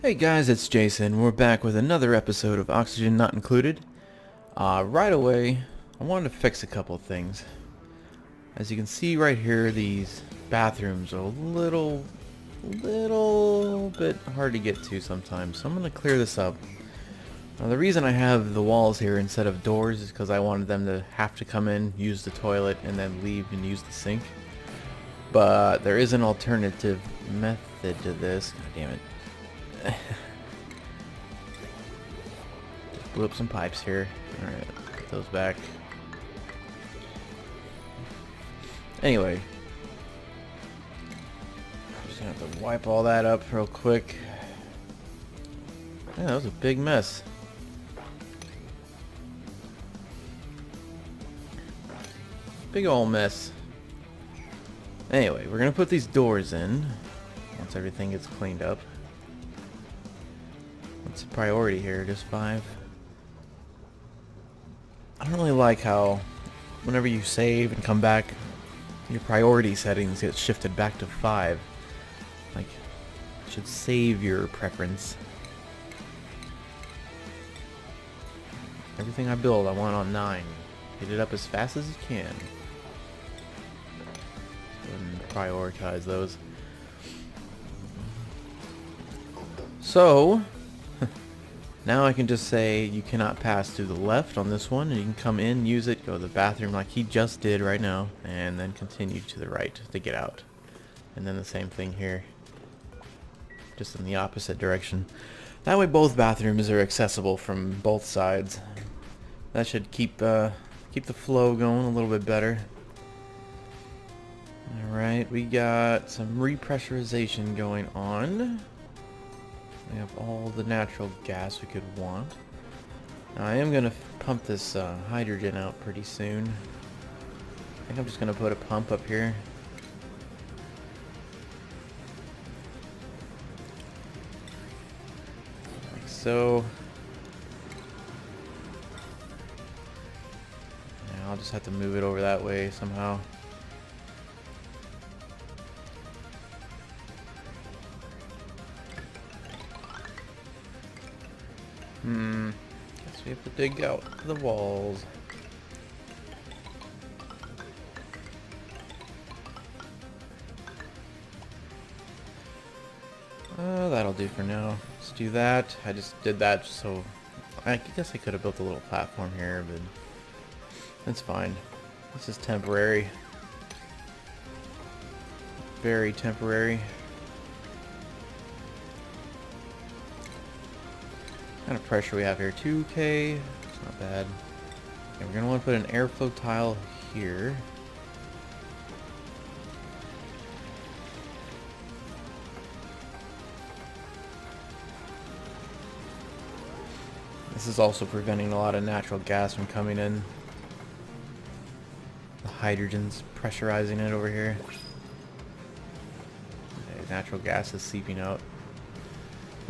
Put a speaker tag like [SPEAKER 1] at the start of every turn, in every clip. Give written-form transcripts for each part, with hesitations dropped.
[SPEAKER 1] Hey guys, it's Jason. We're back with another episode of Oxygen Not Included. Right away, I wanted to fix a couple of things. As you can see right here, these bathrooms are a little bit hard to get to sometimes, so I'm going to clear this up. Now, the reason I have the walls here instead of doors is because I wanted them to have to come in, use the toilet, and then leave and use the sink. But there is an alternative method to this. God damn it. Just blew up some pipes here. Alright, put those back. Anyway. Just gonna have to wipe all that up real quick. Yeah, that was a big mess. Big ol' mess. Anyway, we're gonna put these doors in once everything gets cleaned up. What's the priority here? Just 5? I don't really like how whenever you save and come back, your priority settings get shifted back to 5. Like, you should save your preference. Everything I build, I want on 9. Get it up as fast as you can. And prioritize those. So, now I can just say you cannot pass to the left on this one, and you can come in, use it, go to the bathroom like he just did right now, and then continue to the right to get out. And then the same thing here, just in the opposite direction. That way both bathrooms are accessible from both sides. That should keep the flow going a little bit better. Alright, we got some repressurization going on. We have all the natural gas we could want. Now, I am going to pump this hydrogen out pretty soon. I think I'm just going to put a pump up here. Like so. Yeah, I'll just have to move it over that way somehow. Guess we have to dig out the walls. That'll do for now. Let's do that. I just did that so I guess I could have built a little platform here, but that's fine. This is temporary. Very temporary. What kind of pressure we have here? 2K. It's not bad. Okay, we're going to want to put an airflow tile here. This is also preventing a lot of natural gas from coming in. The hydrogen's pressurizing it over here. Okay, natural gas is seeping out.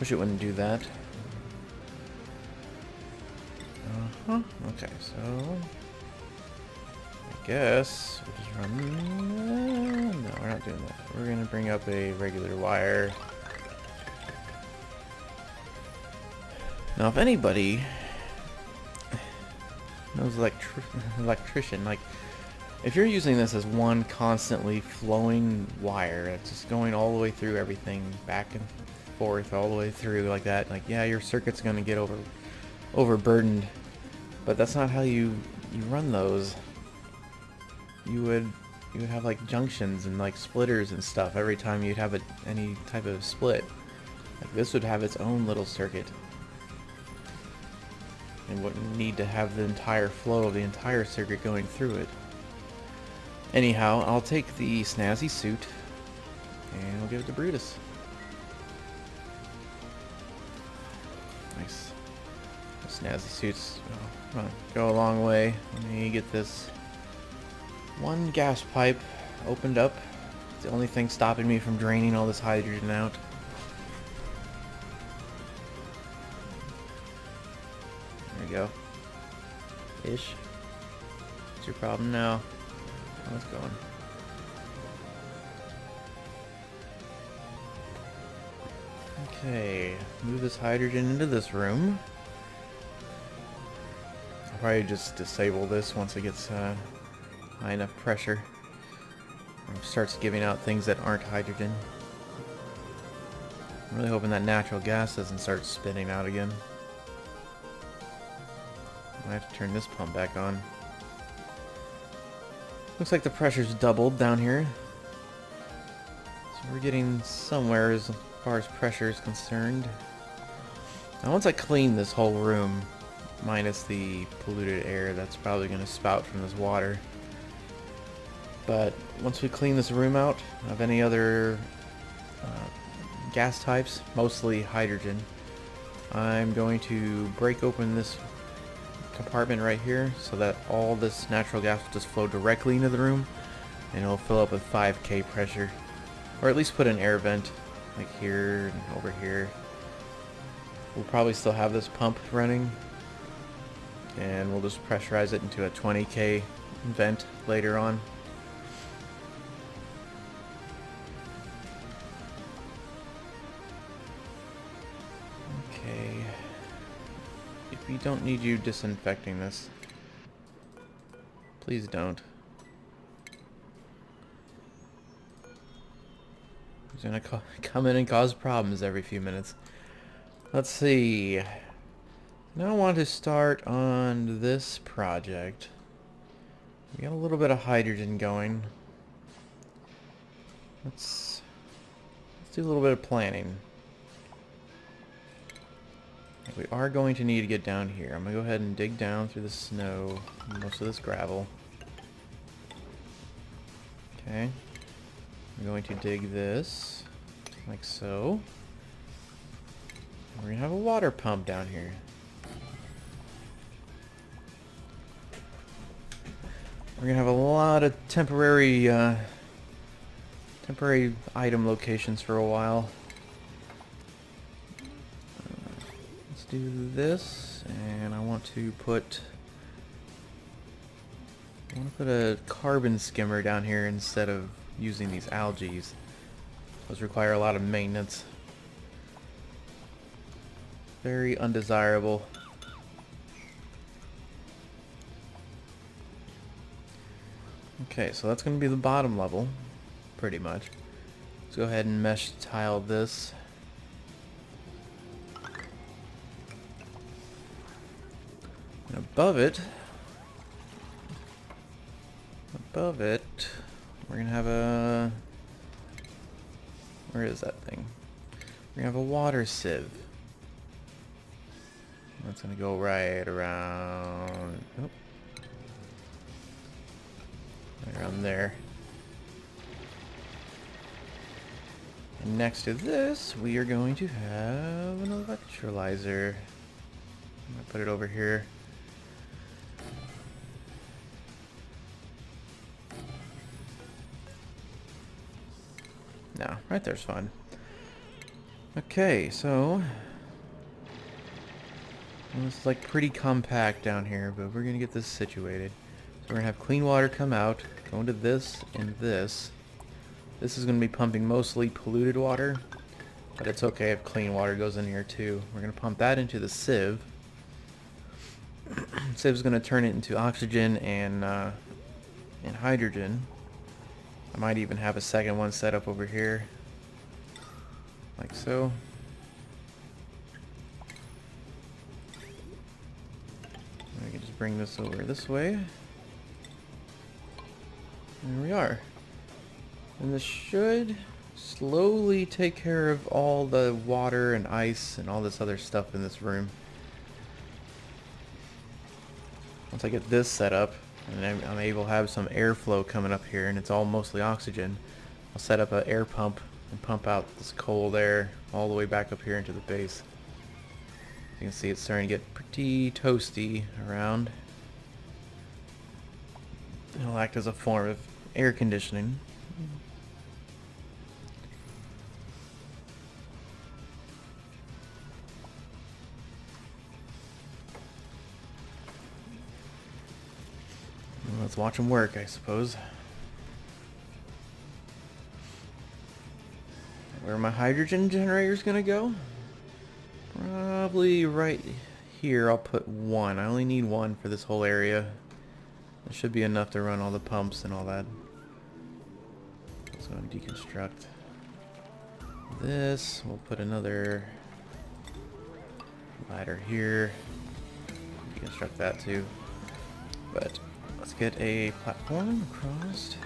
[SPEAKER 1] Wish it wouldn't do that. Okay, so I guess we'll just run. No, we're not doing that. We're gonna bring up a regular wire. Now, if anybody knows electrician, like if you're using this as one constantly flowing wire that's just going all the way through everything, back and forth, all the way through like that, like yeah, your circuit's gonna get overburdened. But that's not how you run those. You would have like junctions and like splitters and stuff every time you'd have any type of split. Like this would have its own little circuit. And wouldn't need to have the entire flow of the entire circuit going through it. Anyhow, I'll take the snazzy suit and we'll give it to Brutus. Nice. Snazzy suits go a long way. Let me get this one gas pipe opened up. It's the only thing stopping me from draining all this hydrogen out. There we go. Ish. What's your problem now? How's it going? Okay, move this hydrogen into this room. I'll probably just disable this once it gets high enough pressure. And starts giving out things that aren't hydrogen. I'm really hoping that natural gas doesn't start spitting out again. I have to turn this pump back on. Looks like the pressure's doubled down here. So we're getting somewhere as far as pressure is concerned. Now once I clean this whole room, minus the polluted air that's probably going to spout from this water. But once we clean this room out of any other gas types, mostly hydrogen, I'm going to break open this compartment right here so that all this natural gas will just flow directly into the room and it'll fill up with 5K pressure. Or at least put an air vent like here and over here. We'll probably still have this pump running and we'll just pressurize it into a 20K vent later on. Okay. We don't need you disinfecting this. Please don't. He's gonna come in and cause problems every few minutes. Let's see. Now I want to start on this project. We got a little bit of hydrogen going. Let's do a little bit of planning. We are going to need to get down here. I'm going to go ahead and dig down through the snow, most of this gravel. Okay. I'm going to dig this, like so. We're going to have a water pump down here. We're going to have a lot of temporary item locations for a while. Do this, and I want to put a carbon skimmer down here instead of using these algae. Those require a lot of maintenance. Very undesirable. Okay, so that's going to be the bottom level, pretty much. Let's go ahead and mesh tile this. Above it, we're gonna have a, where is that thing? We're gonna have a water sieve. That's gonna go right around, oh, right around there. And next to this, we are going to have an electrolyzer. I'm gonna put it over here. No, right there's fine. Okay, so well, it's like pretty compact down here, but we're gonna get this situated. So we're gonna have clean water come out, go into this and this. This is gonna be pumping mostly polluted water, but it's okay if clean water goes in here too. We're gonna pump that into the sieve. Siev's gonna turn it into oxygen and hydrogen. I might even have a second one set up over here, like so. I can just bring this over this way. There we are. And this should slowly take care of all the water and ice and all this other stuff in this room. Once I get this set up, and I'm able to have some airflow coming up here, and it's all mostly oxygen, I'll set up an air pump and pump out this cold air all the way back up here into the base. You can see it's starting to get pretty toasty around. It'll act as a form of air conditioning. Let's watch them work, I suppose. Where my hydrogen generator is gonna go? Probably right here. I'll put one. I only need one for this whole area. It should be enough to run all the pumps and all that. So I'm gonna deconstruct this. We'll put another ladder here. Deconstruct that too. But let's get a platform across.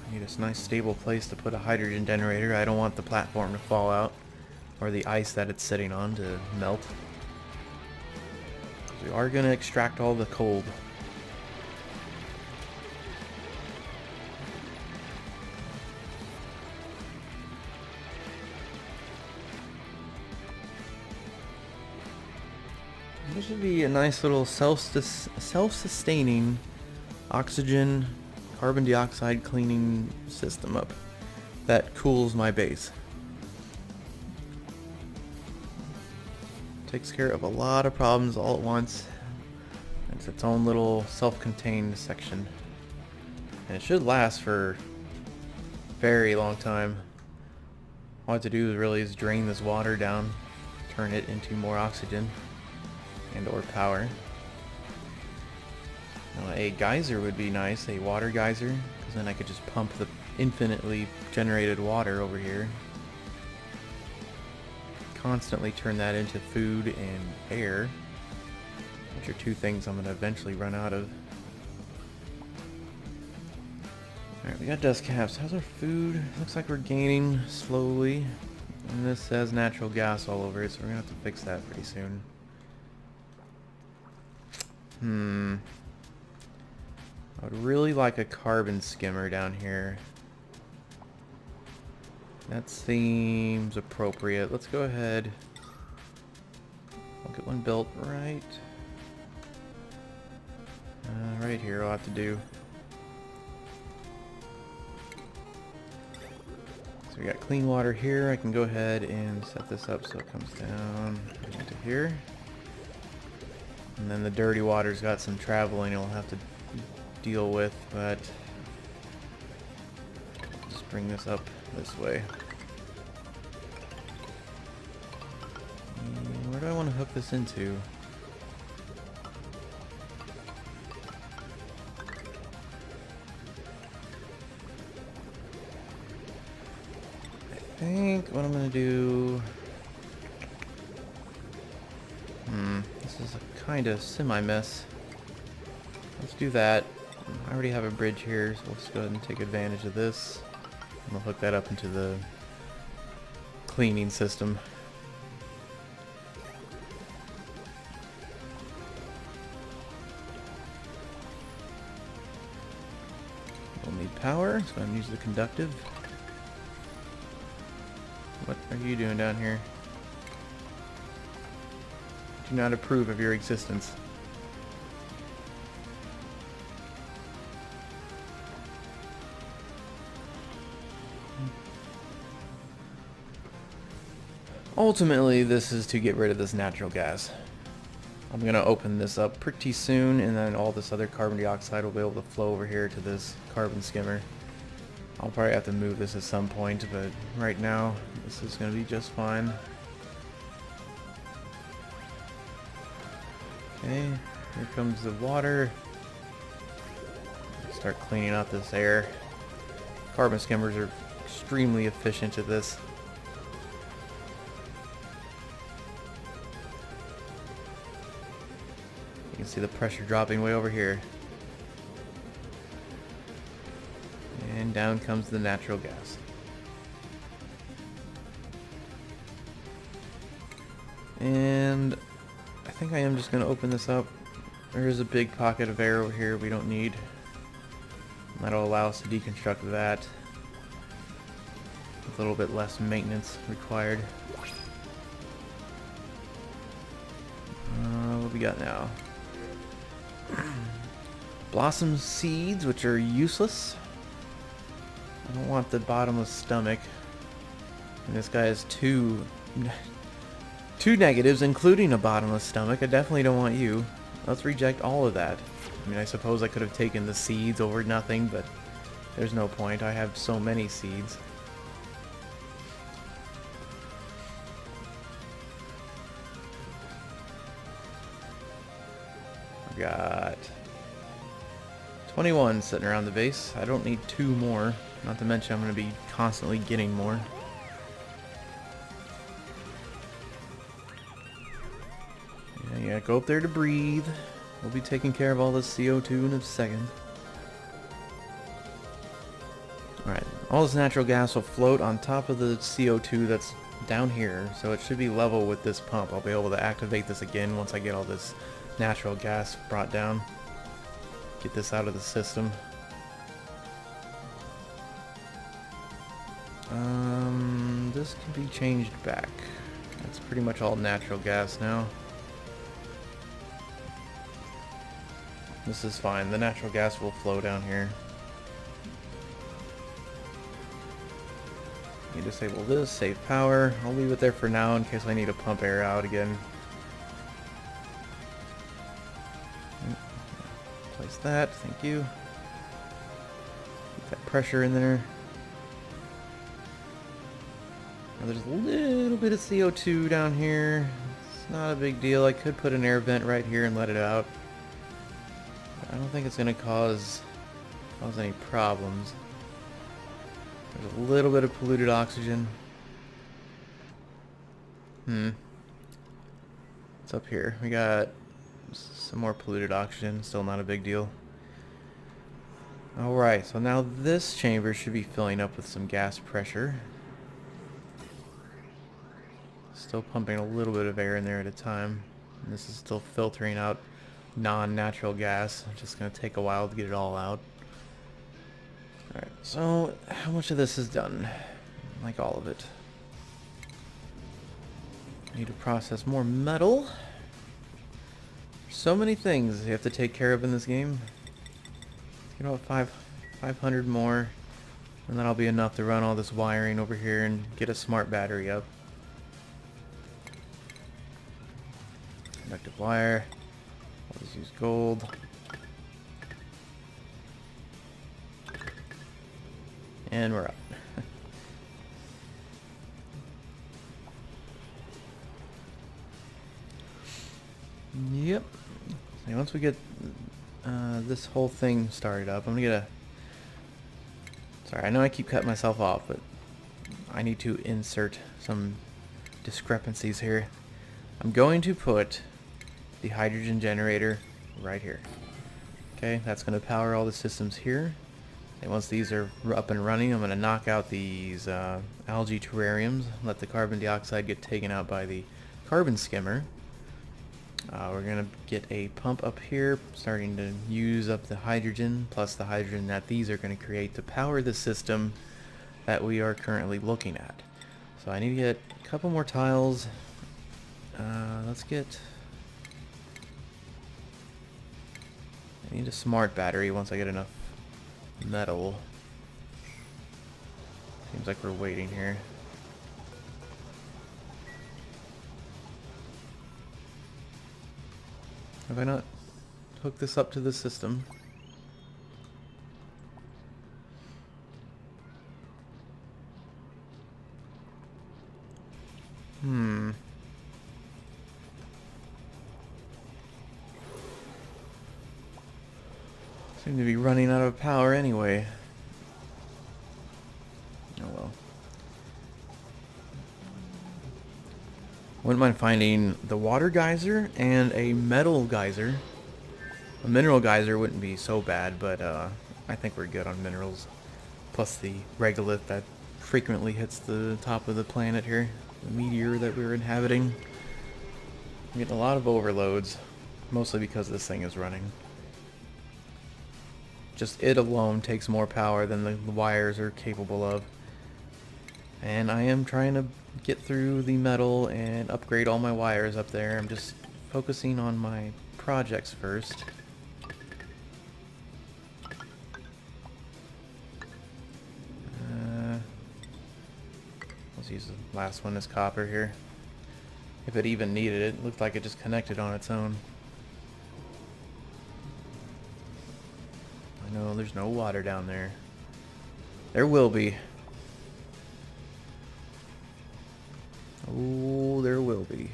[SPEAKER 1] I need a nice stable place to put a hydrogen generator. I don't want the platform to fall out or the ice that it's sitting on to melt. We are going to extract all the cold. This should be a nice little self-sustaining oxygen, carbon dioxide cleaning system up that cools my base. Takes care of a lot of problems all at once. It's its own little self-contained section. And it should last for a very long time. All I have to do really is drain this water down, turn it into more oxygen and or power. Now, a geyser would be nice, a water geyser, because then I could just pump the infinitely generated water over here. Constantly turn that into food and air, which are two things I'm going to eventually run out of. Alright, we got dust caps. How's our food? Looks like we're gaining slowly. And this says natural gas all over it, so we're going to have to fix that pretty soon. I would really like a carbon skimmer down here. That seems appropriate. Let's go ahead. I'll get one built right here. I'll have to do. So we got clean water here. I can go ahead and set this up so it comes down into here. And then the dirty water's got some traveling it'll have to deal with, but just bring this up this way. Where do I want to hook this into? I think what I'm going to do... this is a kind of semi-mess. Let's do that. I already have a bridge here, so let's go ahead and take advantage of this. And we'll hook that up into the cleaning system. We'll need power, so I'm going to use the conductive. What are you doing down here? Do not approve of your existence. Ultimately, this is to get rid of this natural gas. I'm going to open this up pretty soon, and then all this other carbon dioxide will be able to flow over here to this carbon skimmer. I'll probably have to move this at some point, but right now, this is going to be just fine. Okay, here comes the water. Start cleaning out this air. Carbon skimmers are extremely efficient at this. You can see the pressure dropping way over here. And down comes the natural gas. And I think I am just going to open this up. There is a big pocket of air over here we don't need. That'll allow us to deconstruct that. With a little bit less maintenance required. What we got now? Blossom seeds, which are useless. I don't want the bottomless stomach. And this guy has two negatives, including a bottomless stomach. I definitely don't want you. Let's reject all of that. I mean, I suppose I could have taken the seeds over nothing, but there's no point. I have so many seeds. We got 21 sitting around the base. I don't need 2 more. Not to mention I'm going to be constantly getting more. Yeah, go up there to breathe. We'll be taking care of all this CO2 in a second. Alright, all this natural gas will float on top of the CO2 that's down here, so it should be level with this pump. I'll be able to activate this again once I get all this natural gas brought down. Get this out of the system. This can be changed back. That's pretty much all natural gas now. This is fine. The natural gas will flow down here. You disable this, save power. I'll leave it there for now in case I need to pump air out again. Place that, thank you. Keep that pressure in there. Now there's a little bit of CO2 down here. It's not a big deal. I could put an air vent right here and let it out. I don't think it's going to cause any problems. There's a little bit of polluted oxygen. It's up here. We got some more polluted oxygen. Still not a big deal. Alright, so now this chamber should be filling up with some gas pressure. Still pumping a little bit of air in there at a time. And this is still filtering out non-natural gas. It's just going to take a while to get it all out. Alright, so how much of this is done? Like all of it. Need to process more metal. So many things you have to take care of in this game. Get about 500 more, and that'll be enough to run all this wiring over here and get a smart battery up. Conductive wire. I'll just use gold. And we're up. Yep. So once we get this whole thing started up, I'm gonna get a... Sorry, I know I keep cutting myself off, but I need to insert some discrepancies here. I'm going to put the hydrogen generator right here. Okay, that's going to power all the systems here. And once these are up and running, I'm going to knock out these algae terrariums, let the carbon dioxide get taken out by the carbon skimmer. We're going to get a pump up here, starting to use up the hydrogen, plus the hydrogen that these are going to create to power the system that we are currently looking at. So I need to get a couple more tiles. Let's get... I need a smart battery once I get enough metal. Seems like we're waiting here. Have I not hooked this up to the system? Seem to be running out of power anyway. Oh well. Wouldn't mind finding the water geyser and a metal geyser. A mineral geyser wouldn't be so bad, but I think we're good on minerals. Plus the regolith that frequently hits the top of the planet here. The meteor that we're inhabiting. I'm getting a lot of overloads, mostly because this thing is running. Just it alone takes more power than the wires are capable of. And I am trying to get through the metal and upgrade all my wires up there. I'm just focusing on my projects first. Let's use the last one as copper here. If it even needed it. It looked like it just connected on its own. I know there's no water down there. There will be. Oh, there will be.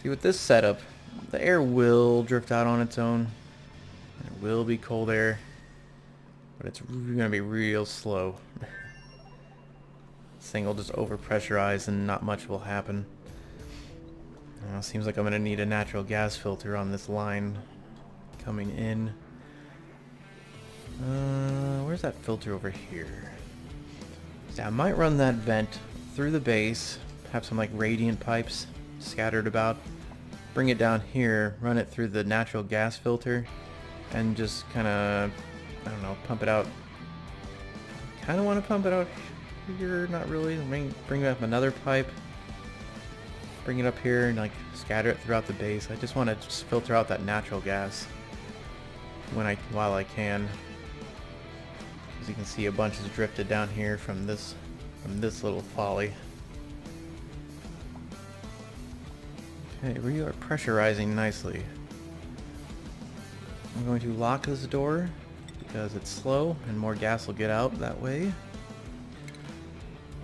[SPEAKER 1] See, with this setup, the air will drift out on its own. It will be cold air, but it's going to be real slow. This thing will just overpressurize and not much will happen. Seems like I'm going to need a natural gas filter on this line coming in. Where's that filter over here? So I might run that vent through the base, have some like radiant pipes scattered about, bring it down here, run it through the natural gas filter, and just kind of, I don't know, pump it out. Kind of want to pump it out here, not really. Bring up another pipe, bring it up here, and like scatter it throughout the base. I just want to just filter out that natural gas while I can. As you can see, a bunch has drifted down here from this little folly. Okay, we are pressurizing nicely. I'm going to lock this door because it's slow and more gas will get out that way.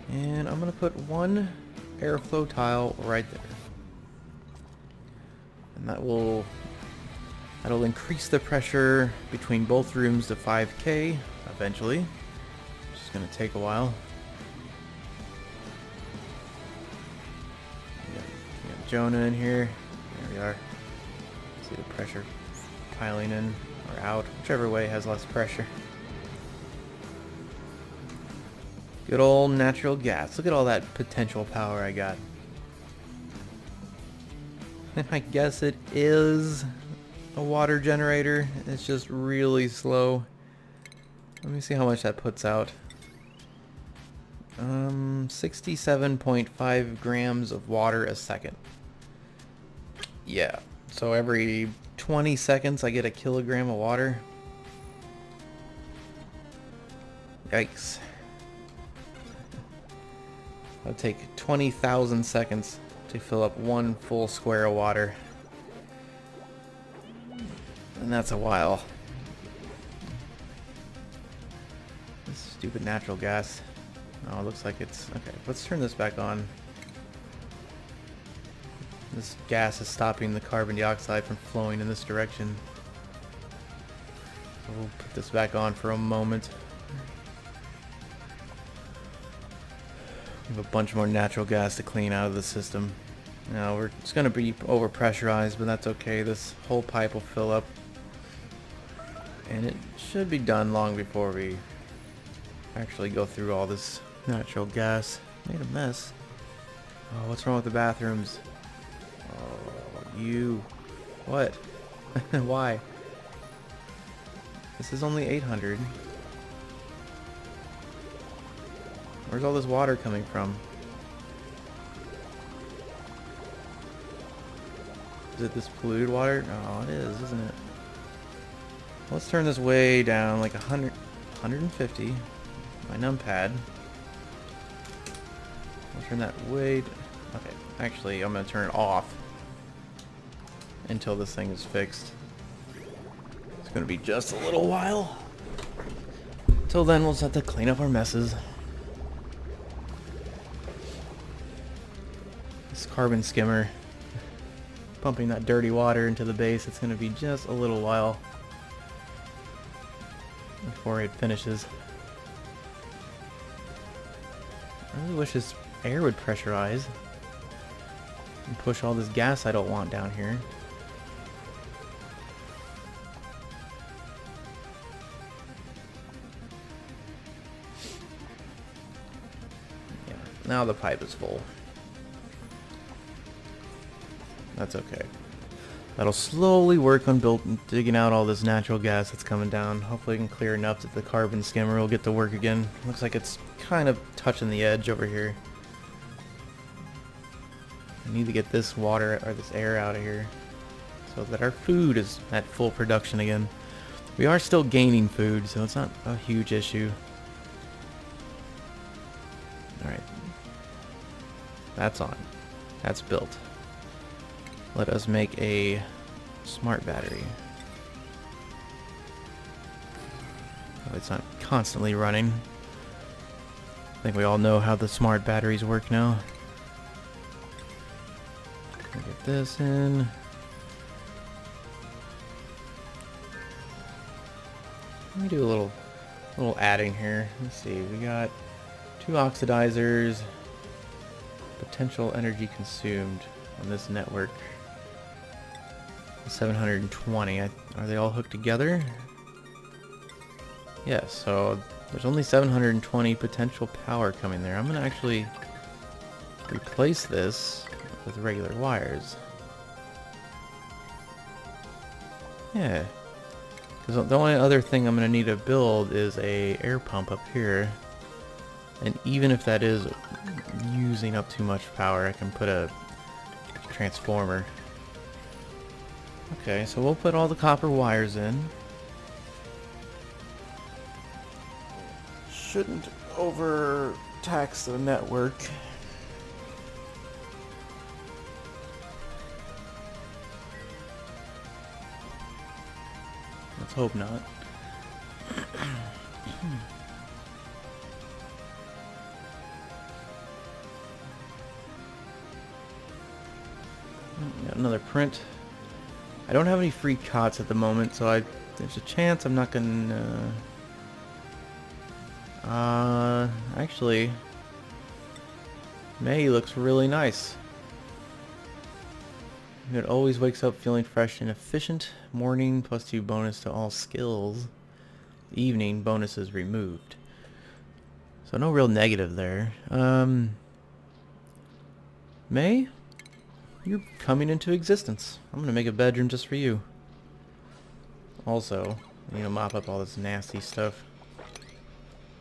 [SPEAKER 1] And I'm going to put one airflow tile right there. And that'll increase the pressure between both rooms to 5K eventually. It's just going to take a while. We got Jonah in here. There we are. See the pressure piling in or out, whichever way has less pressure. Good old natural gas. Look at all that potential power I got. And I guess it is a water generator. It's just really slow. Let me see how much that puts out. 67.5 grams of water a second. Yeah, so every 20 seconds I get a kilogram of water. Yikes. It'll take 20,000 seconds to fill up one full square of water. And that's a while. This stupid natural gas. Oh, it looks like it's... Okay, let's turn this back on. This gas is stopping the carbon dioxide from flowing in this direction. So we'll put this back on for a moment. We have a bunch more natural gas to clean out of the system. Now it's going to be overpressurized, but that's okay. This whole pipe will fill up. And it should be done long before we actually go through all this natural gas. Made a mess. Oh, what's wrong with the bathrooms? Oh, you. What? Why? This is only 800. Where's all this water coming from? Is it this polluted water? Oh, it is, isn't it? Let's turn this way down, like 150. My numpad. I'll turn that way... Okay, actually, I'm going to turn it off until this thing is fixed. It's going to be just a little while. Till then, we'll just have to clean up our messes. This carbon skimmer, pumping that dirty water into the base, it's going to be just a little while before it finishes. I really wish this air would pressurize and push all this gas I don't want down here. Yeah, now the pipe is full. That's okay. That'll slowly work on digging out all this natural gas that's coming down. Hopefully it can clear enough that the carbon skimmer will get to work again. Looks like it's kind of touching the edge over here. I need to get this water or this air out of here so that our food is at full production again. We are still gaining food, so it's not a huge issue. Alright. That's on. That's built. Let us make a smart battery. Oh, it's not constantly running. I think we all know how the smart batteries work now. Get this in. Let me do a little adding here. Let's see. We got 2 oxidizers. Potential energy consumed on this network. 720. Are they all hooked together? Yes, so there's only 720 potential power coming there. I'm going to actually replace this with regular wires. Yeah. Because the only other thing I'm going to need to build is a air pump up here. And even if that is using up too much power, I can put a transformer. Okay, so we'll put all the copper wires in. Shouldn't overtax the network. Let's hope not. Got another print. I don't have any free cots at the moment, so there's a chance I'm not gonna... actually, May looks really nice. It always wakes up feeling fresh and efficient. Morning +2 bonus to all skills. Evening bonuses removed. So no real negative there. May, you're coming into existence. I'm gonna make a bedroom just for you. Also, you know, mop up all this nasty stuff.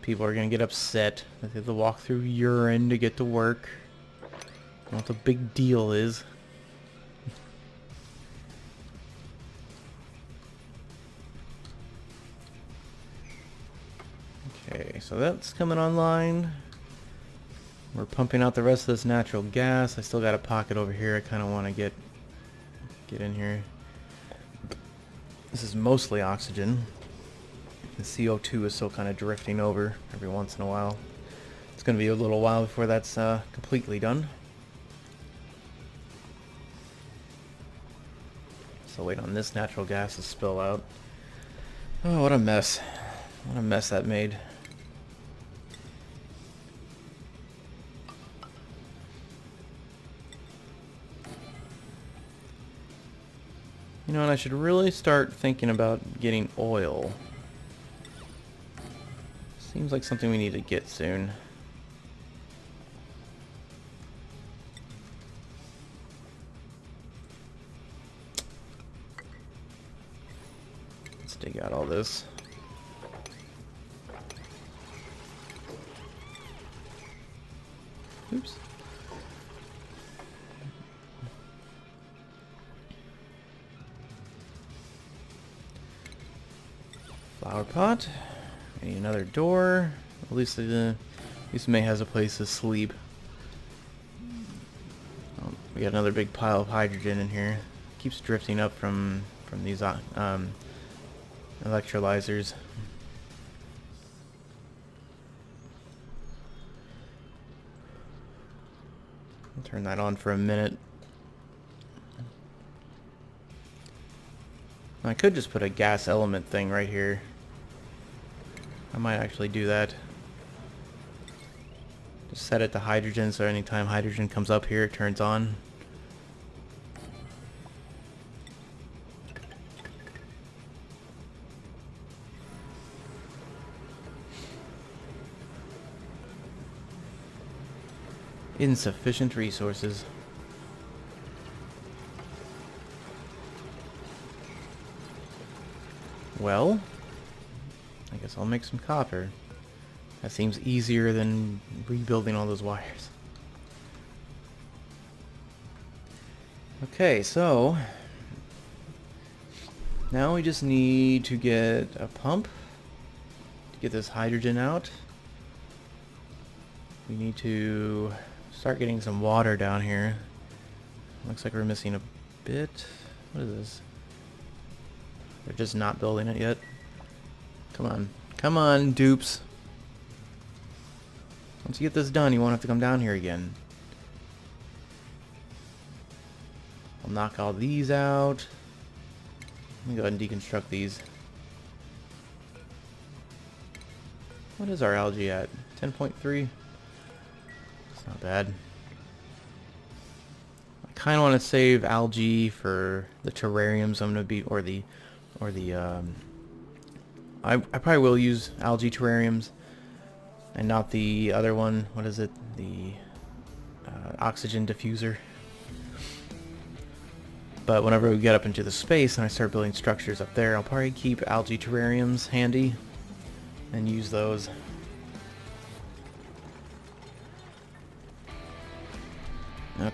[SPEAKER 1] People are gonna get upset that they have to walk through urine to get to work. I don't know what the big deal is. Okay, so that's coming online. We're pumping out the rest of this natural gas. I still got a pocket over here. I kind of want to get in here. This is mostly oxygen. The CO2 is still kind of drifting over every once in a while. It's going to be a little while before that's completely done. So wait on this natural gas to spill out. Oh, what a mess. What a mess that made. You know, and I should really start thinking about getting oil. Seems like something we need to get soon. Let's dig out all this. Oops. Flower pot. I need another door. At least May has a place to sleep. We got another big pile of hydrogen in here. Keeps drifting up from these electrolyzers. I'll turn that on for a minute. I could just put a gas element thing right here. I might actually do that. Just set it to hydrogen, so anytime hydrogen comes up here, it turns on. Insufficient resources. Well, I guess I'll make some copper. That seems easier than rebuilding all those wires. Okay, so now we just need to get a pump to get this hydrogen out. We need to start getting some water down here. Looks like we're missing a bit. What is this? They're just not building it yet. Come on. Come on, dupes. Once you get this done, you won't have to come down here again. I'll knock all these out. Let me go ahead and deconstruct these. What is our algae at? 10.3? It's not bad. I kind of want to save algae for the terrariums I'm going to be, I probably will use algae terrariums and not the other one. What is it? The oxygen diffuser. But whenever we get up into the space and I start building structures up there, I'll probably keep algae terrariums handy and use those. Okay.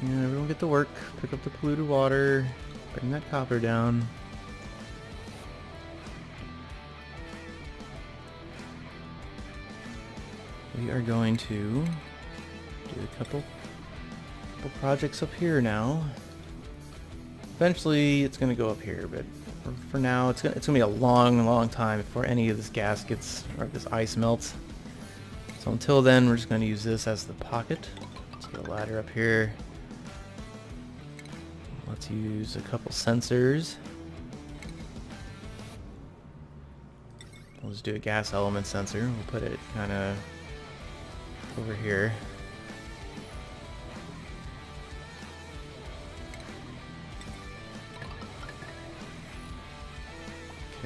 [SPEAKER 1] Yeah, everyone get to work. Pick up the polluted water. Bring that copper down. We are going to do a couple projects up here now. Eventually it's going to go up here, but for now it's going to be a long time before any of this gas gets, or this ice melts. So until then we're just going to use this as the pocket. Let's get a ladder up here. Let's use a couple sensors. We'll just do a gas element sensor. We'll put it kind of over here.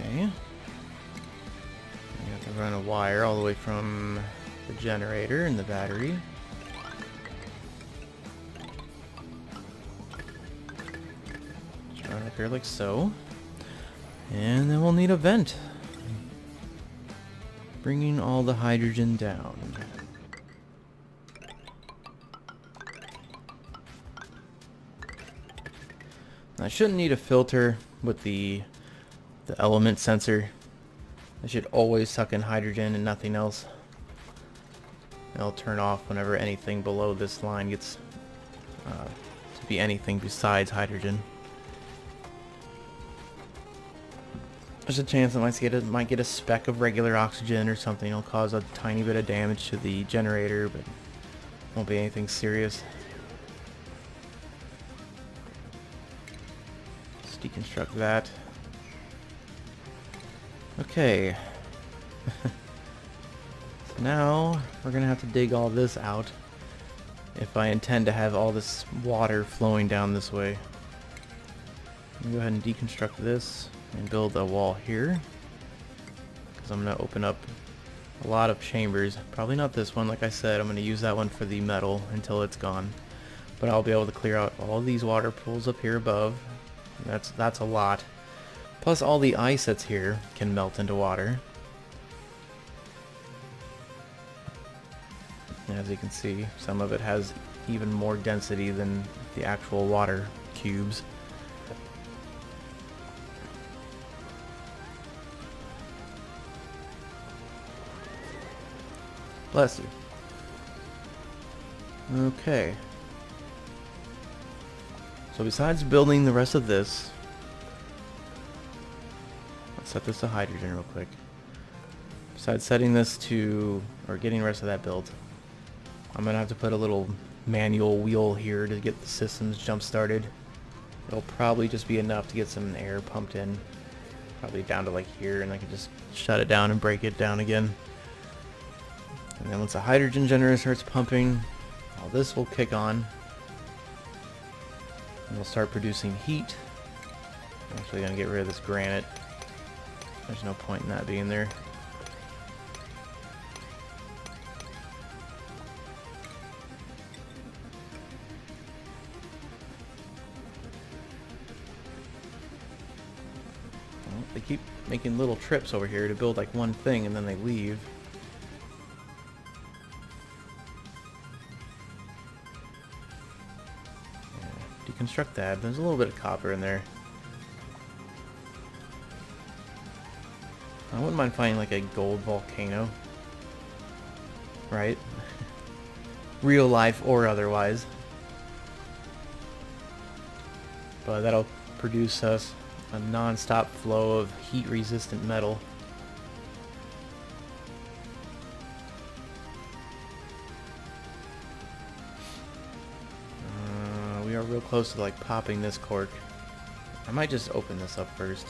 [SPEAKER 1] Okay. You have to run a wire all the way from the generator and the battery. Just run up here like so. And then we'll need a vent. Bringing all the hydrogen down. I shouldn't need a filter with the element sensor. I should always suck in hydrogen and nothing else. It'll turn off whenever anything below this line gets to be anything besides hydrogen. There's a chance it might get a speck of regular oxygen or something. It'll cause a tiny bit of damage to the generator, but won't be anything serious. Let's deconstruct that. Okay. So now we're gonna have to dig all this out if I intend to have all this water flowing down this way. I'm gonna go ahead and deconstruct this and build a wall here, because I'm gonna open up a lot of chambers. Probably not this one, like I said. I'm gonna use that one for the metal until it's gone, but I'll be able to clear out all these water pools up here above. That's a lot. Plus all the ice that's here can melt into water. As you can see, some of it has even more density than the actual water cubes. Bless you. Okay. So besides building the rest of this, let's set this to hydrogen real quick. Besides setting this to, or getting the rest of that built, I'm gonna have to put a little manual wheel here to get the systems jump started. It'll probably just be enough to get some air pumped in, probably down to like here, and I can just shut it down and break it down again. And then once the hydrogen generator starts pumping, all this will kick on. And we'll start producing heat. I'm actually going to get rid of this granite. There's no point in that being there. Well, they keep making little trips over here to build like one thing and then they leave. Construct that. There's a little bit of copper in there. I wouldn't mind finding like a gold volcano. Right? Real life or otherwise. But that'll produce us a non-stop flow of heat-resistant metal. are real close to like popping this cork. I might just open this up first.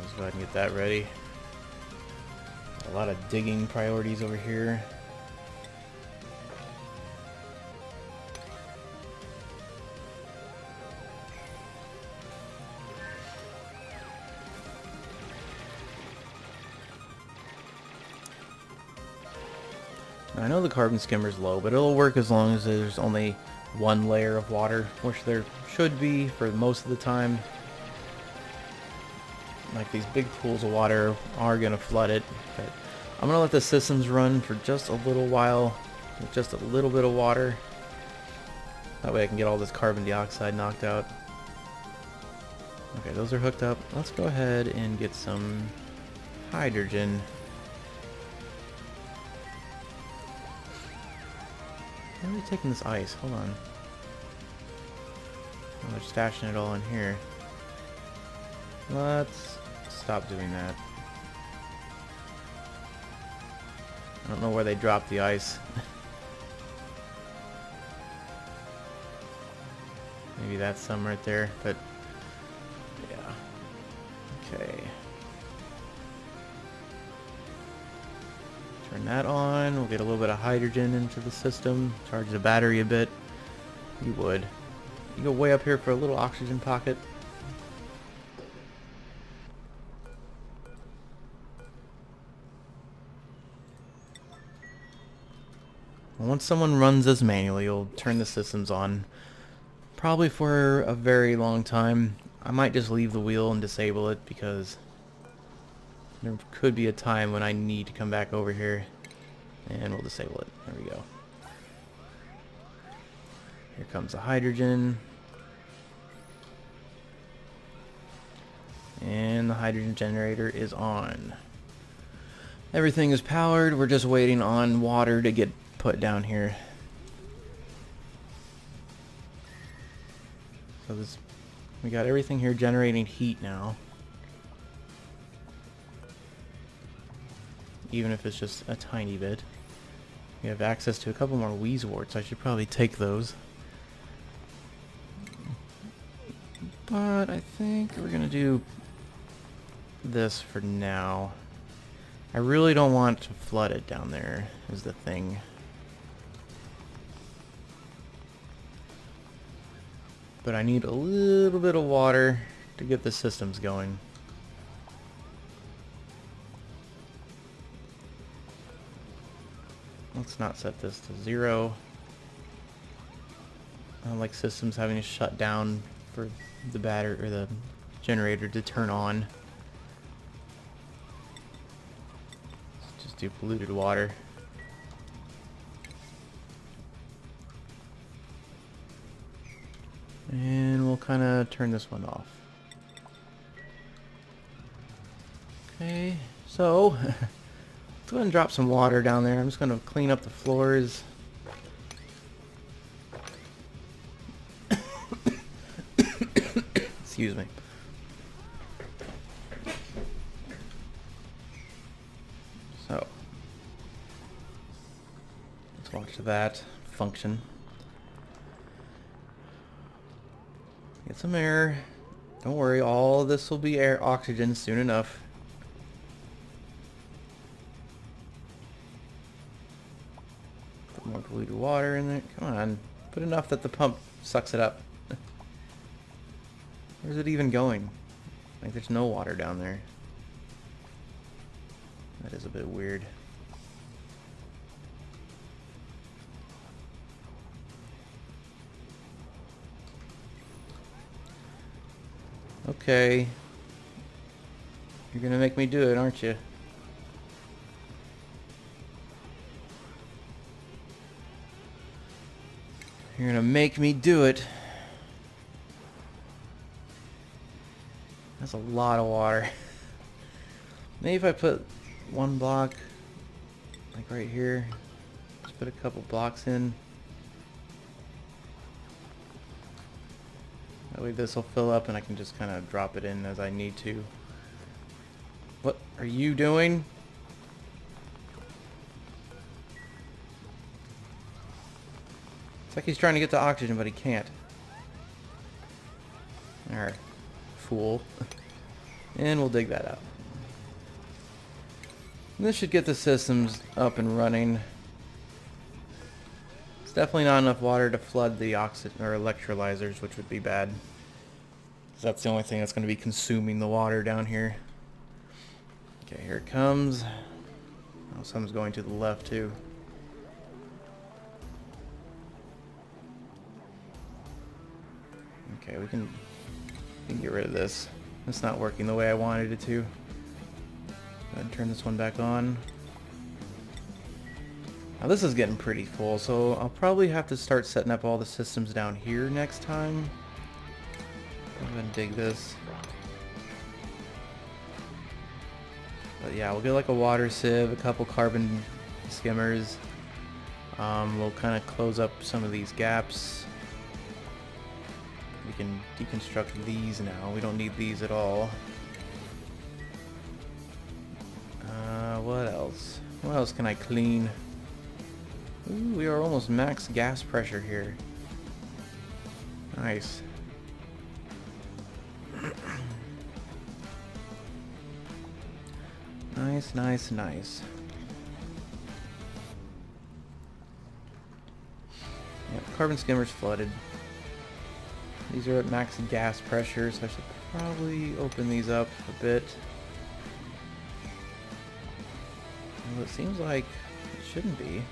[SPEAKER 1] Let's go ahead and get that ready. A lot of digging priorities over here. I know the carbon skimmer's low, but it'll work as long as there's only one layer of water, which there should be for most of the time. Like these big pools of water are going to flood it, but I'm going to let the systems run for just a little while with just a little bit of water. That way I can get all this carbon dioxide knocked out. Okay, those are hooked up. Let's go ahead and get some hydrogen. Where are they taking this ice? Hold on. Oh, they're stashing it all in here. Let's stop doing that. I don't know where they dropped the ice. Maybe that's some right there, but yeah. Okay. Turn that on. We'll get a little bit of hydrogen into the system. Charge the battery a bit. You would. You go way up here for a little oxygen pocket. Once someone runs this manually, you'll turn the systems on. Probably for a very long time. I might just leave the wheel and disable it because there could be a time when I need to come back over here, and we'll disable it. There we go. Here comes the hydrogen. And the hydrogen generator is on. Everything is powered. We're just waiting on water to get put down here. So this, we got everything here generating heat now. Even if it's just a tiny bit. We have access to a couple more Wheezeworts. I should probably take those. But I think we're gonna do this for now. I really don't want to flood it down there, is the thing. But I need a little bit of water to get the systems going. Let's not set this to 0. I don't like systems having to shut down for the battery or the generator to turn on. Let's just do polluted water. And we'll kind of turn this one off. Okay, so let's go ahead and drop some water down there. I'm just going to clean up the floors. Excuse me. So, let's watch that function. Get some air. Don't worry, all of this will be air, oxygen soon enough. Put more polluted water in there. Come on, put enough that the pump sucks it up. Where's it even going? Like, there's no water down there. That is a bit weird. Okay. You're gonna make me do it, aren't you? You're gonna make me do it. That's a lot of water. Maybe if I put one block, like right here, just put a couple blocks in. That way this will fill up and I can just kind of drop it in as I need to. What are you doing? It's like he's trying to get to oxygen, but he can't. Alright. Fool. And we'll dig that out. And this should get the systems up and running. It's definitely not enough water to flood the oxygen or electrolyzers, which would be bad. That's the only thing that's going to be consuming the water down here. Okay, here it comes. Oh, some's going to the left too. Okay, we can get rid of this. It's not working the way I wanted it to. Go ahead and turn this one back on. Now this is getting pretty full, so I'll probably have to start setting up all the systems down here next time. Go ahead and dig this. But yeah, we'll get like a water sieve, a couple carbon skimmers. We'll kind of close up some of these gaps. We can deconstruct these now. We don't need these at all. What else? What else can I clean? Ooh, we are almost max gas pressure here. Nice. Nice, nice, nice. Yep, carbon skimmer's flooded. These are at max gas pressure, so I should probably open these up a bit. Well, it seems like it shouldn't be.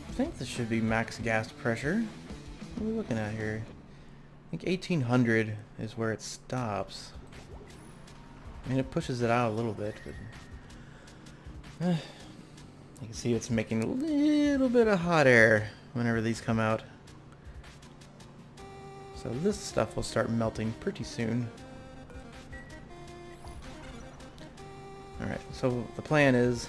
[SPEAKER 1] I think this should be max gas pressure. What are we looking at here? I think 1800 is where it stops. I mean, it pushes it out a little bit, but you can see it's making a little bit of hot air whenever these come out. So this stuff will start melting pretty soon. Alright, so the plan is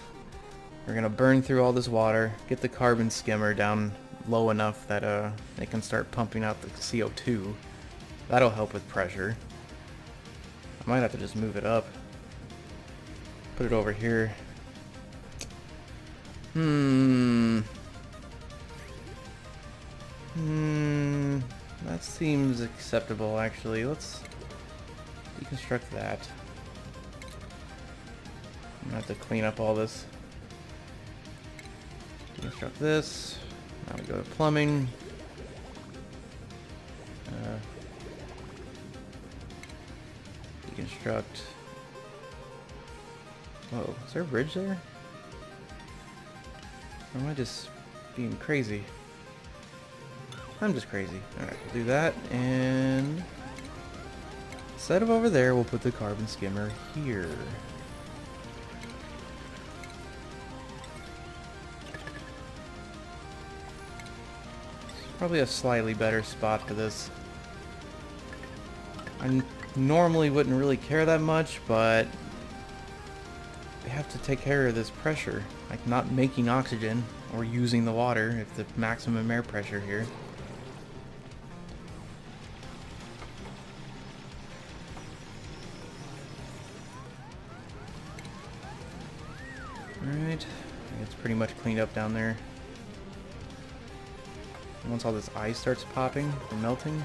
[SPEAKER 1] we're going to burn through all this water, get the carbon skimmer down low enough that it can start pumping out the CO2. That'll help with pressure. I might have to just move it up. Put it over here. That seems acceptable, actually. Let's deconstruct that. I'm gonna have to clean up all this. Deconstruct this. Now we go to plumbing. Deconstruct. Whoa, is there a bridge there? Or am I just being crazy? I'm just crazy. Alright, we'll do that, and instead of over there, we'll put the carbon skimmer here. Probably a slightly better spot for this. I normally wouldn't really care that much, but we have to take care of this pressure. Like not making oxygen or using the water at the maximum air pressure here. Alright, it's pretty much cleaned up down there. Once all this ice starts popping and melting.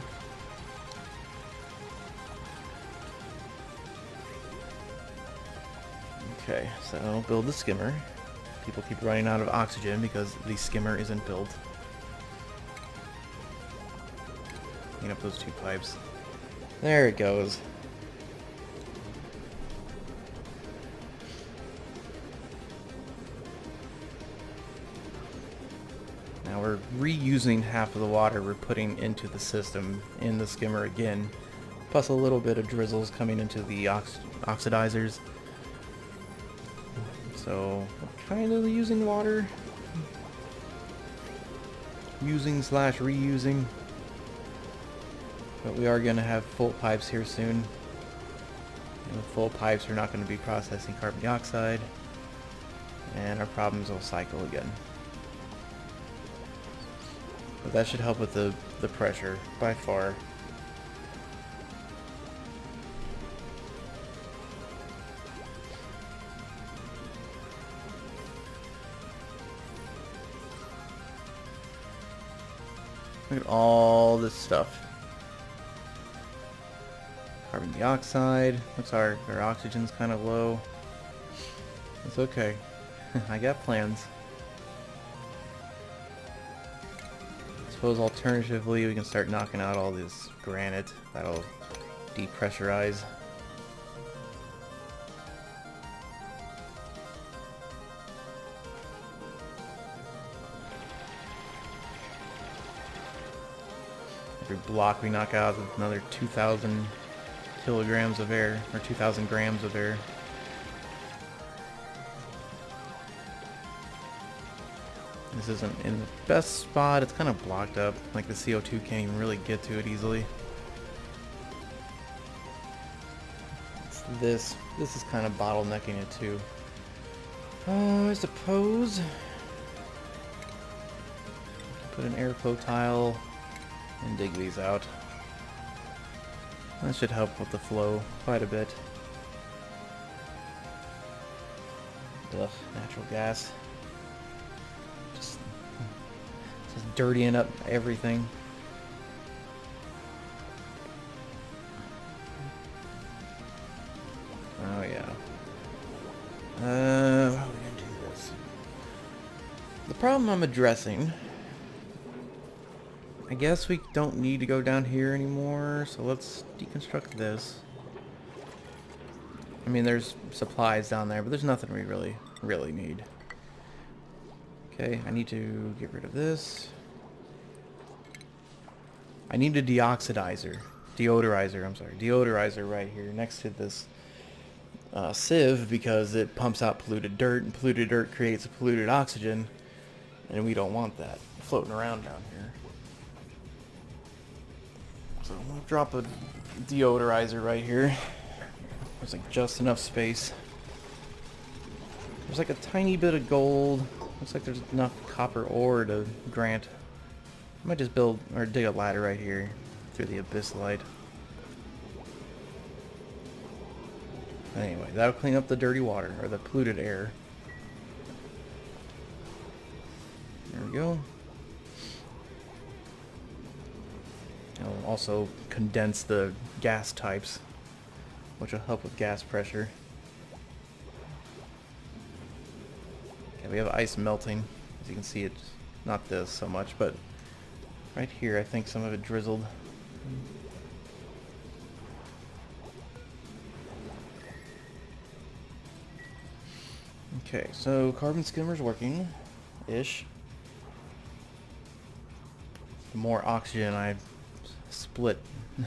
[SPEAKER 1] Okay, so build the skimmer. People keep running out of oxygen because the skimmer isn't built. Clean up those two pipes. There it goes. Now we're reusing half of the water we're putting into the system in the skimmer again, plus a little bit of drizzles coming into the oxidizers. So we're kind of using water. Using / reusing. But we are going to have full pipes here soon. And with full pipes we're not going to be processing carbon dioxide. And our problems will cycle again. But that should help with the pressure by far. Look at all this stuff. Carbon dioxide. Looks our oxygen's kind of low. It's okay. I got plans. I suppose alternatively we can start knocking out all this granite. That'll depressurize. Every block we knock out is another 2,000 kilograms of air, or 2,000 grams of air. This isn't in the best spot, it's kind of blocked up, like the CO2 can't even really get to it easily. This is kind of bottlenecking it too. I suppose put an airflow tile and dig these out. That should help with the flow quite a bit. Ugh, natural gas. Just dirtying up everything. Oh yeah. How are we gonna do this? The problem I'm addressing, I guess we don't need to go down here anymore, so let's deconstruct this. I mean, there's supplies down there, but there's nothing we really need. Okay, I need to get rid of this. I need a deodorizer right here next to this sieve, because it pumps out polluted dirt, and polluted dirt creates a polluted oxygen, and we don't want that floating around down here. So I'm gonna drop a deodorizer right here. There's like just enough space. There's like a tiny bit of gold. Looks like there's enough copper ore to grant. I might just build or dig a ladder right here through the abyssite. Anyway, that'll clean up the dirty water, or the polluted air. There we go. It'll also condense the gas types, which will help with gas pressure. Okay, we have ice melting. As you can see, it's not this so much, but right here I think some of it drizzled. Okay, so carbon skimmer's working-ish. The more oxygen I split, the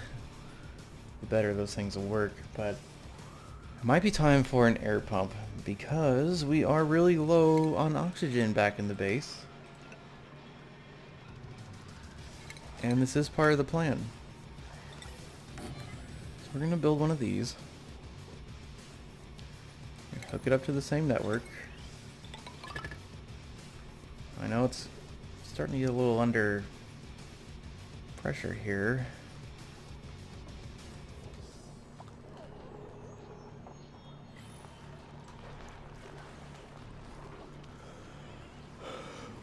[SPEAKER 1] better those things will work, but it might be time for an air pump, because we are really low on oxygen back in the base. And this is part of the plan. So we're going to build one of these. Hook it up to the same network. I know it's starting to get a little under pressure here.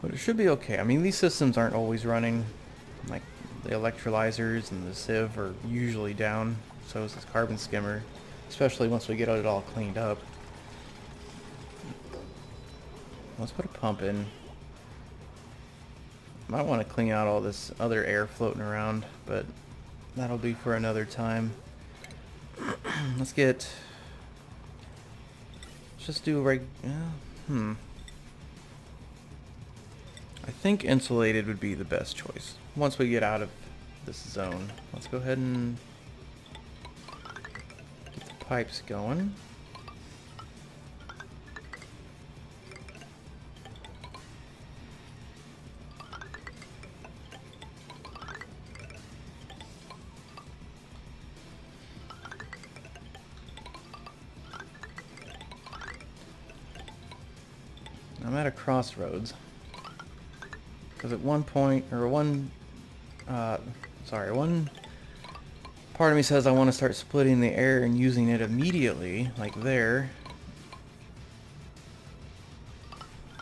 [SPEAKER 1] But it should be okay. I mean, these systems aren't always running. Like, the electrolyzers and the sieve are usually down. So is this carbon skimmer. Especially once we get it all cleaned up. Let's put a pump in. Might want to clean out all this other air floating around, but that'll be for another time. Let's just do I think insulated would be the best choice once we get out of this zone. Let's go ahead and get the pipes going. I'm at a crossroads. Because at one point, or one part of me says I want to start splitting the air and using it immediately, like there.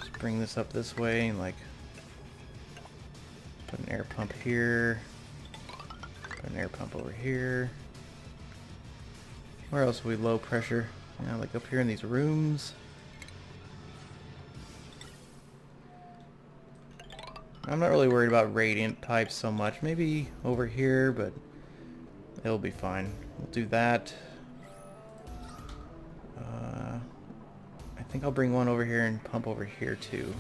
[SPEAKER 1] Just bring this up this way and like put an air pump here. Put an air pump over here. Where else are we low pressure? Yeah, like up here in these rooms. I'm not really worried about radiant pipes so much. Maybe over here, but it'll be fine. We'll do that. I think I'll bring one over here and pump over here too.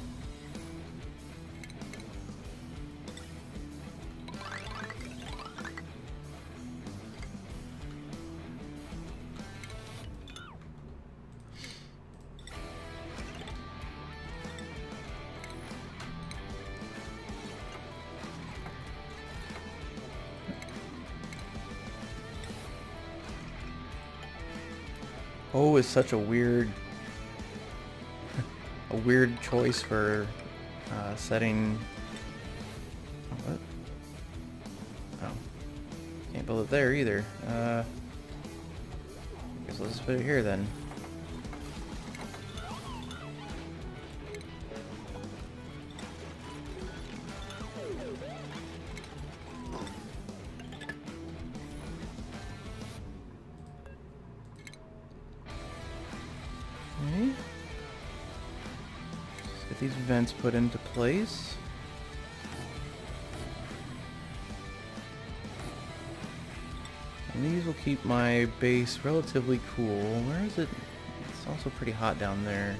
[SPEAKER 1] O is such a weird choice for setting. What? Oh, can't build it there either. Guess let's just put it here then. Okay. Let's get these vents put into place. And these will keep my base relatively cool. Where is it? It's also pretty hot down there.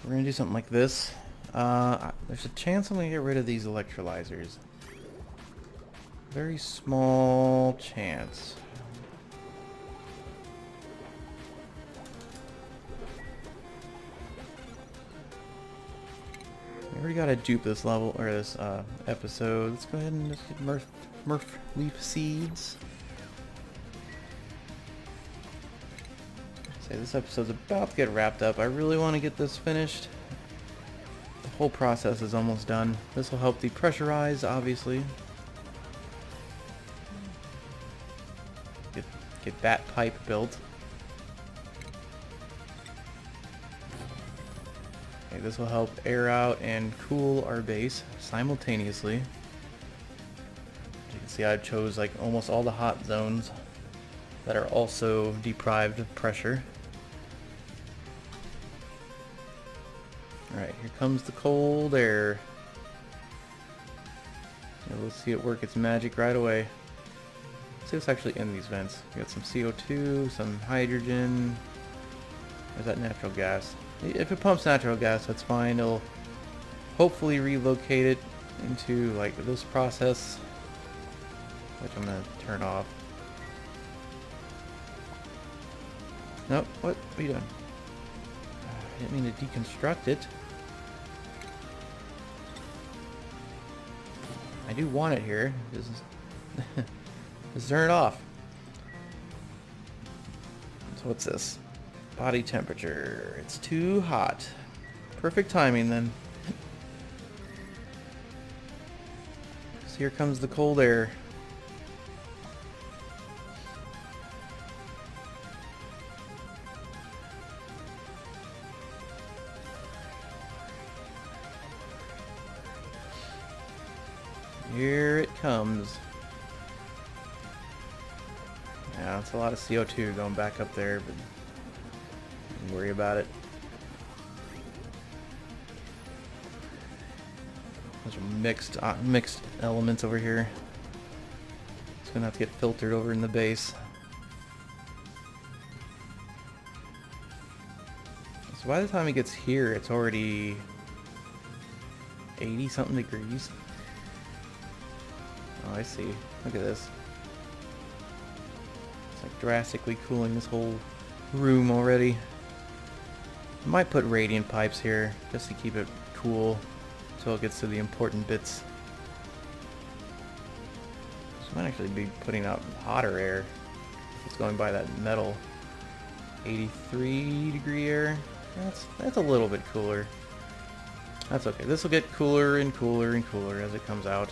[SPEAKER 1] We're gonna do something like this. There's a chance I'm gonna get rid of these electrolyzers. Very small chance. We already gotta dupe this level, or this episode. Let's go ahead and just get Murph leaf seeds. Say this episode's about to get wrapped up. I really want to get this finished. The whole process is almost done. This will help depressurize, obviously. Get that pipe built. Okay, this will help air out and cool our base simultaneously. As you can see, I chose like almost all the hot zones that are also deprived of pressure. Alright, here comes the cold air. Now let's see it work its magic right away. Let's see what's actually in these vents. We got some CO2, some hydrogen. There's that natural gas. If it pumps natural gas, that's fine. It'll hopefully relocate it into like this process, which I'm gonna turn off. Nope, what are you doing? I didn't mean to deconstruct it. I do want it here. Just turn it off. So what's this? Body temperature. It's too hot. Perfect timing then. So here comes the cold air. Here it comes. Yeah, it's a lot of CO2 going back up there, but don't worry about it. There's mixed elements over here. It's gonna have to get filtered over in the base. So by the time it gets here, it's already 80 something degrees. Oh, I see. Look at this. It's like drastically cooling this whole room already. I might put radiant pipes here just to keep it cool until it gets to the important bits. This might actually be putting out hotter air. It's going by that metal 83 degree air. That's a little bit cooler. That's okay. This will get cooler and cooler and cooler as it comes out.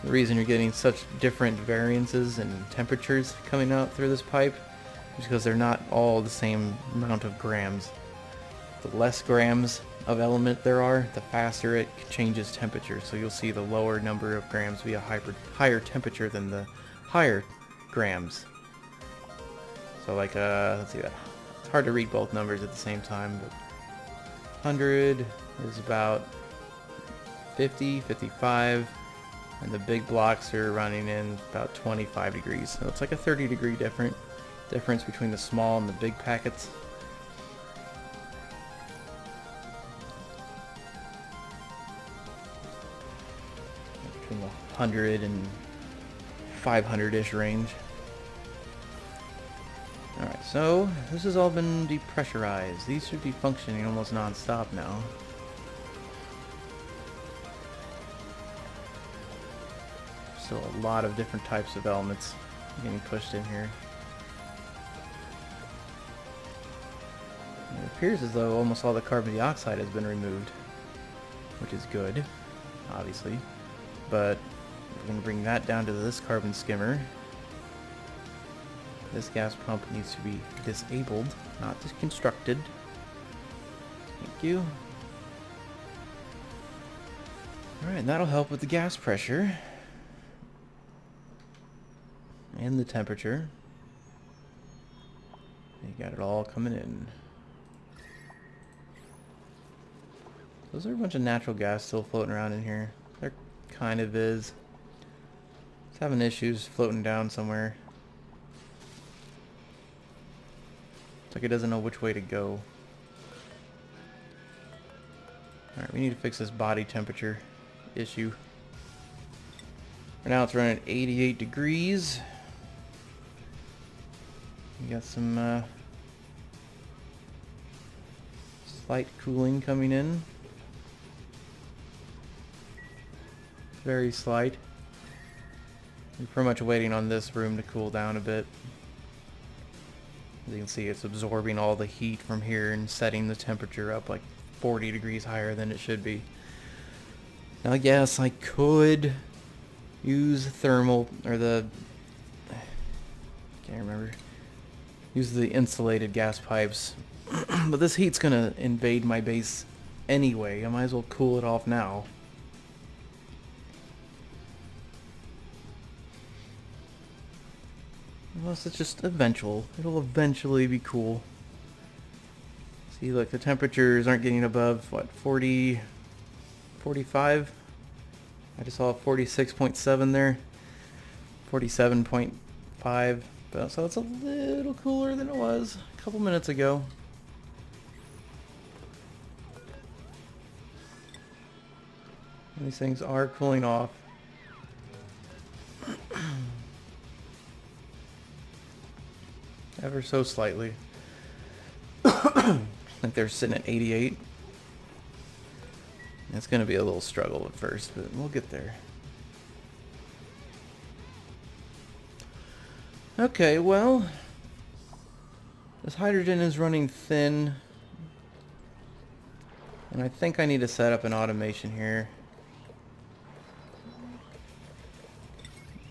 [SPEAKER 1] The reason you're getting such different variances and temperatures coming out through this pipe is because they're not all the same amount of grams. The less grams of element there are, the faster it changes temperature. So you'll see the lower number of grams be a higher temperature than the higher grams. So like, let's see that. It's hard to read both numbers at the same time, but 100 is about 50, 55, and the big blocks are running in about 25 degrees. So it's like a 30 degree difference between the small and the big packets. Between the 100 and 500-ish range. Alright, so this has all been depressurized. These should be functioning almost non-stop now. Still a lot of different types of elements getting pushed in here. It appears as though almost all the carbon dioxide has been removed, which is good, obviously. But we're going to bring that down to this carbon skimmer. This gas pump needs to be disabled, not deconstructed. Thank you. Alright, and that'll help with the gas pressure. And the temperature. You got it all coming in. Those are a bunch of natural gas still floating around in here. There kind of is. It's having issues floating down somewhere. It's like it doesn't know which way to go. Alright, we need to fix this body temperature issue. Right now it's running at 88 degrees. We got some slight cooling coming in. Very slight. We're pretty much waiting on this room to cool down a bit. As you can see, it's absorbing all the heat from here and setting the temperature up like 40 degrees higher than it should be. Now, yes, I could use thermal, or the, can't remember, use the insulated gas pipes, but this heat's gonna invade my base anyway. I might as well cool it off now. Unless it's just eventual. It'll eventually be cool. See, look, the temperatures aren't getting above, what, 40, 45? I just saw 46.7 there. 47.5. So it's a little cooler than it was a couple minutes ago. These things are cooling off. Ever so slightly. I think they're sitting at 88. It's going to be a little struggle at first, but we'll get there. Okay, well, this hydrogen is running thin, and I think I need to set up an automation here.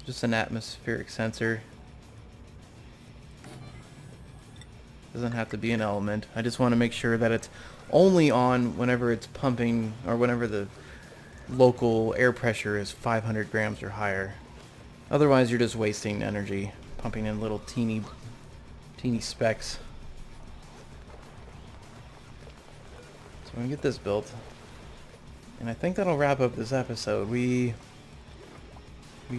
[SPEAKER 1] Just an atmospheric sensor. Doesn't have to be an element. I just want to make sure that it's only on whenever it's pumping, or whenever the local air pressure is 500 grams or higher. Otherwise, you're just wasting energy pumping in little teeny specks. So I'm gonna get this built, and I think that'll wrap up this episode. We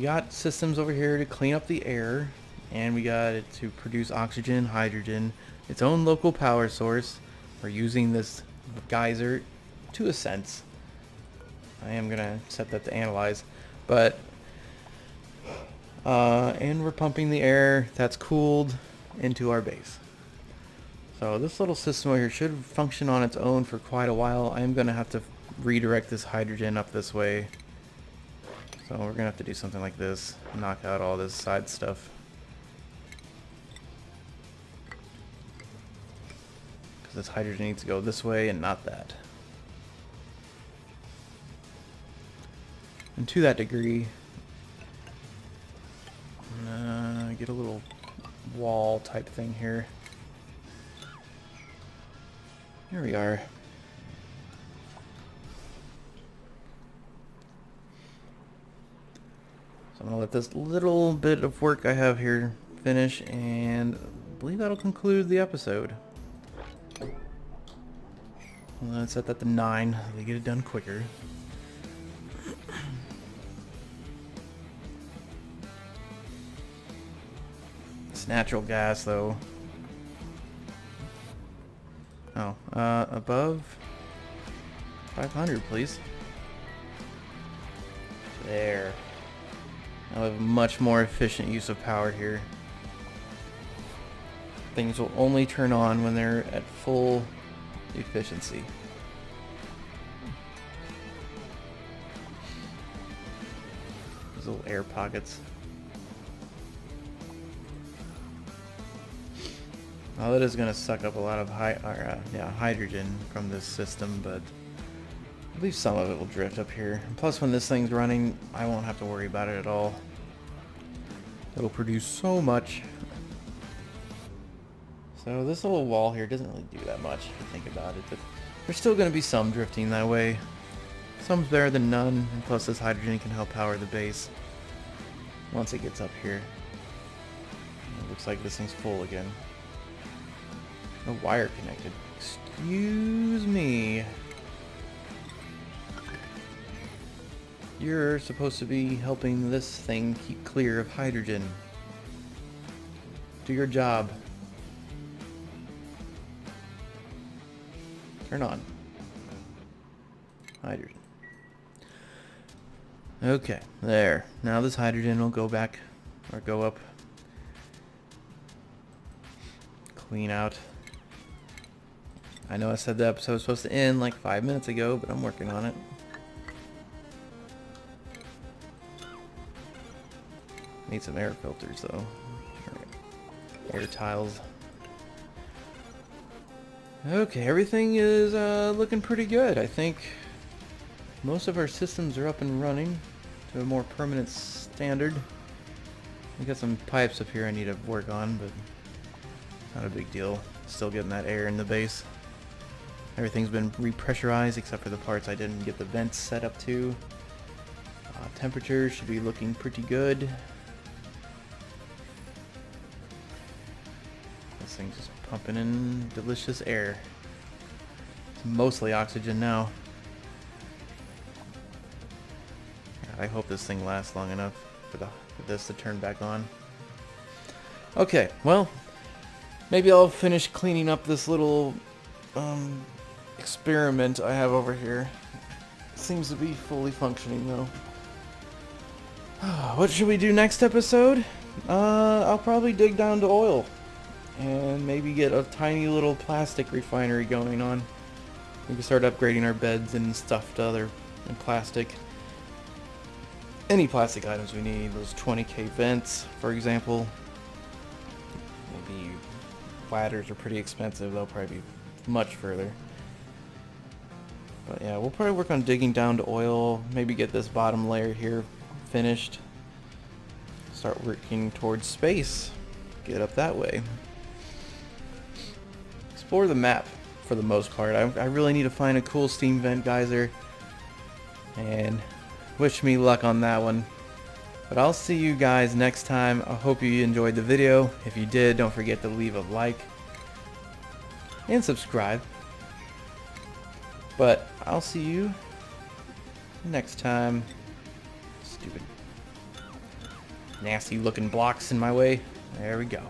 [SPEAKER 1] got systems over here to clean up the air, and we got it to produce oxygen, hydrogen, its own local power source. We're using this geyser to a sense. I am gonna set that to analyze, but and we're pumping the air that's cooled into our base. So this little system over here should function on its own for quite a while. I am going to have to redirect this hydrogen up this way. So we're going to have to do something like this. Knock out all this side stuff. Because this hydrogen needs to go this way and not that. And to that degree, get a little wall type thing here. Here we are. So I'm going to let this little bit of work I have here finish, and I believe that'll conclude the episode. Let's set that to 9. We get it done quicker. It's natural gas, though. Oh, above 500, please. There. Now we have a much more efficient use of power here. Things will only turn on when they're at full efficiency. These little air pockets. Well, that is going to suck up a lot of hydrogen from this system, but I believe some of it will drift up here. Plus, when this thing's running, I won't have to worry about it at all. It'll produce so much. So this little wall here doesn't really do that much if you think about it, but there's still going to be some drifting that way. Some's better than none, and plus this hydrogen can help power the base once it gets up here. It looks like this thing's full again. No wire connected. Excuse me. You're supposed to be helping this thing keep clear of hydrogen. Do your job. Turn on. Hydrogen. Okay, there. Now this hydrogen will go back, or go up. Clean out. I know I said the episode was supposed to end like 5 minutes ago, but I'm working on it. Need some air filters though. Air tiles. Okay, everything is looking pretty good. I think most of our systems are up and running to a more permanent standard. We got some pipes up here I need to work on, but not a big deal. Still getting that air in the base. Everything's been repressurized except for the parts I didn't get the vents set up to. Temperature should be looking pretty good. This thing's just pumping in delicious air. It's mostly oxygen now. I hope this thing lasts long enough for this to turn back on. Okay, well, maybe I'll finish cleaning up this little experiment I have over here. Seems to be fully functioning though. What should we do next episode? I'll probably dig down to oil and maybe get a tiny little plastic refinery going on. We can start upgrading our beds and stuff to other and plastic. Any plastic items we need. Those 20K vents, for example. Maybe ladders are pretty expensive. They'll probably be much further. But yeah, we'll probably work on digging down to oil. Maybe get this bottom layer here finished. Start working towards space. Get up that way. Explore the map for the most part. I really need to find a cool steam vent geyser. And wish me luck on that one. But I'll see you guys next time. I hope you enjoyed the video. If you did, don't forget to leave a like and subscribe. But I'll see you next time. Stupid nasty looking blocks in my way. There we go.